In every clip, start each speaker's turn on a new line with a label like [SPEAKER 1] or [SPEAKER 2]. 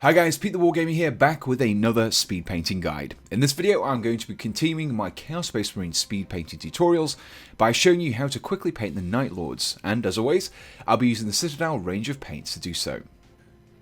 [SPEAKER 1] Hi guys, Pete the Wargamer here, back with another speed painting guide. In this video I'm going to be continuing my Chaos Space Marine speed painting tutorials by showing you how to quickly paint the Night Lords, and as always, I'll be using the Citadel range of paints to do so.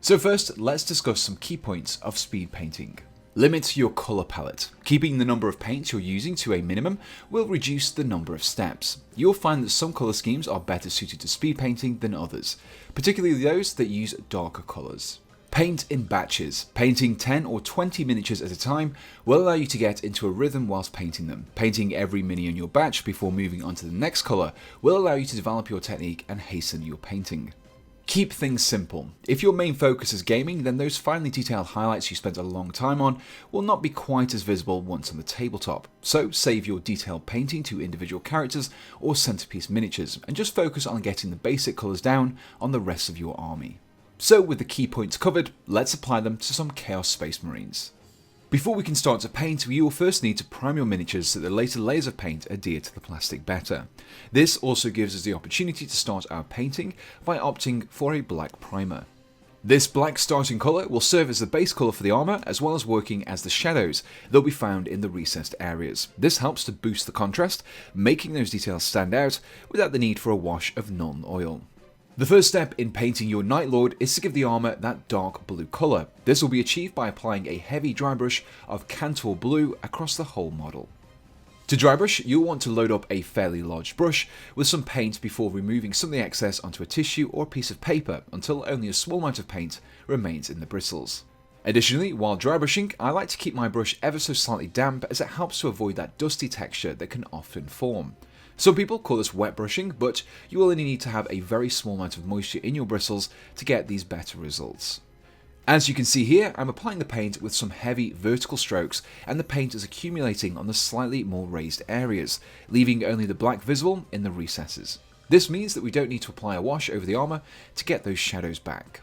[SPEAKER 1] So first, let's discuss some key points of speed painting. Limit your colour palette. Keeping the number of paints you're using to a minimum will reduce the number of steps. You'll find that some colour schemes are better suited to speed painting than others, particularly those that use darker colours. Paint in batches. Painting 10 or 20 miniatures at a time will allow you to get into a rhythm whilst painting them. Painting every mini in your batch before moving on to the next colour will allow you to develop your technique and hasten your painting. Keep things simple. If your main focus is gaming, then those finely detailed highlights you spent a long time on will not be quite as visible once on the tabletop. So save your detailed painting to individual characters or centerpiece miniatures and just focus on getting the basic colours down on the rest of your army. So with the key points covered, let's apply them to some Chaos Space Marines. Before we can start to paint, we will first need to prime your miniatures so that the later layers of paint adhere to the plastic better. This also gives us the opportunity to start our painting by opting for a black primer. This black starting colour will serve as the base colour for the armour, as well as working as the shadows that will be found in the recessed areas. This helps to boost the contrast, making those details stand out without the need for a wash of Nuln Oil. The first step in painting your Night Lord is to give the armour that dark blue colour. This will be achieved by applying a heavy dry brush of Kantor Blue across the whole model. To dry brush, you'll want to load up a fairly large brush with some paint before removing some of the excess onto a tissue or a piece of paper until only a small amount of paint remains in the bristles. Additionally, while dry brushing, I like to keep my brush ever so slightly damp as it helps to avoid that dusty texture that can often form. Some people call this wet brushing, but you will only need to have a very small amount of moisture in your bristles to get these better results. As you can see here, I'm applying the paint with some heavy vertical strokes, and the paint is accumulating on the slightly more raised areas, leaving only the black visible in the recesses. This means that we don't need to apply a wash over the armour to get those shadows back.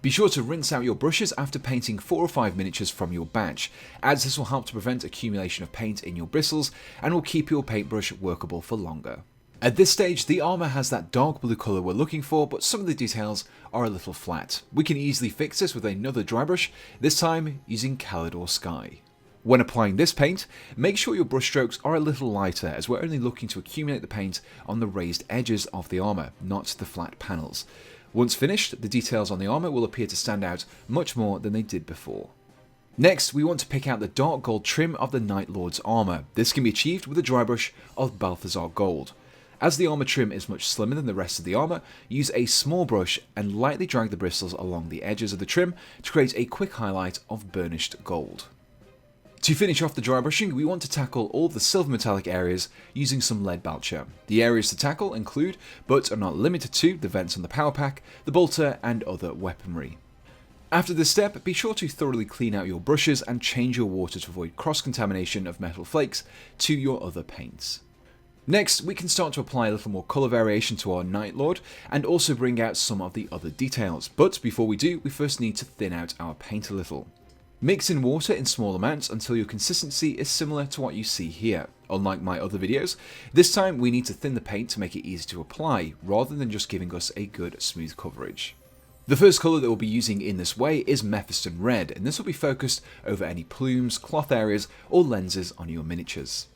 [SPEAKER 1] Be sure to rinse out your brushes after painting 4 or 5 miniatures from your batch, as this will help to prevent accumulation of paint in your bristles and will keep your paintbrush workable for longer. At this stage, the armour has that dark blue colour we're looking for, but some of the details are a little flat. We can easily fix this with another dry brush, this time using Caledor Sky. When applying this paint, make sure your brush strokes are a little lighter, as we're only looking to accumulate the paint on the raised edges of the armour, not the flat panels. Once finished, the details on the armour will appear to stand out much more than they did before. Next, we want to pick out the dark gold trim of the Night Lord's armour. This can be achieved with a dry brush of Balthasar Gold. As the armour trim is much slimmer than the rest of the armour, use a small brush and lightly drag the bristles along the edges of the trim to create a quick highlight of burnished gold. To finish off the dry brushing, we want to tackle all of the silver metallic areas using some Leadbelcher. The areas to tackle include, but are not limited to, the vents on the power pack, the bolter, and other weaponry. After this step, be sure to thoroughly clean out your brushes and change your water to avoid cross-contamination of metal flakes to your other paints. Next, we can start to apply a little more colour variation to our Night Lord and also bring out some of the other details, but before we do, we first need to thin out our paint a little. Mix in water in small amounts until your consistency is similar to what you see here. Unlike my other videos, this time we need to thin the paint to make it easy to apply, rather than just giving us a good smooth coverage. The first colour that we'll be using in this way is Mephiston Red, and this will be focused over any plumes, cloth areas, or lenses on your miniatures.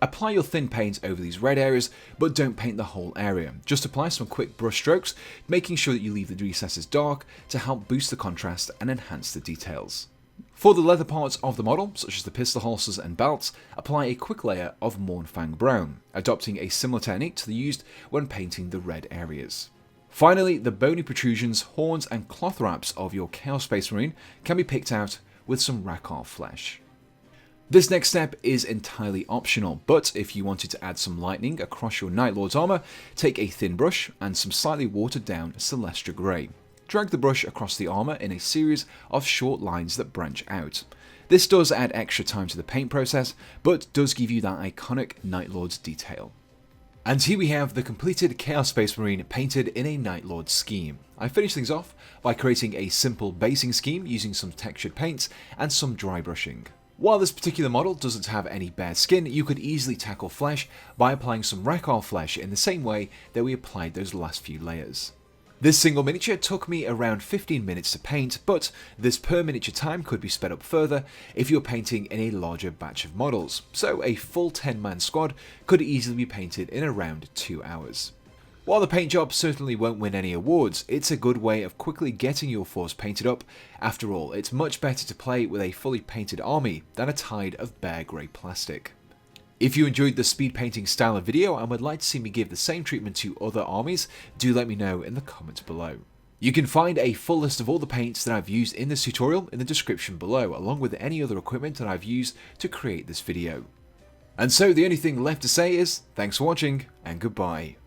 [SPEAKER 1] Apply your thin paint over these red areas, but don't paint the whole area. Just apply some quick brush strokes, making sure that you leave the recesses dark to help boost the contrast and enhance the details. For the leather parts of the model, such as the pistol holsters and belts, apply a quick layer of Mournfang Brown, adopting a similar technique to the used when painting the red areas. Finally, the bony protrusions, horns and cloth wraps of your Chaos Space Marine can be picked out with some Rakarth Flesh. This next step is entirely optional, but if you wanted to add some lightning across your Night Lord's armour, take a thin brush and some slightly watered down Celestra Grey. Drag the brush across the armour in a series of short lines that branch out. This does add extra time to the paint process, but does give you that iconic Night Lord's detail. And here we have the completed Chaos Space Marine painted in a Night Lord scheme. I finished things off by creating a simple basing scheme using some textured paints and some dry brushing. While this particular model doesn't have any bare skin, you could easily tackle flesh by applying some Rakarth Flesh in the same way that we applied those last few layers. This single miniature took me around 15 minutes to paint, but this per miniature time could be sped up further if you're painting in a larger batch of models, so a full 10-man squad could easily be painted in around 2 hours. While the paint job certainly won't win any awards, it's a good way of quickly getting your force painted up. After all, it's much better to play with a fully painted army than a tide of bare grey plastic. If you enjoyed the speed painting style of video and would like to see me give the same treatment to other armies, do let me know in the comments below. You can find a full list of all the paints that I've used in this tutorial in the description below, along with any other equipment that I've used to create this video. And so the only thing left to say is, thanks for watching and goodbye.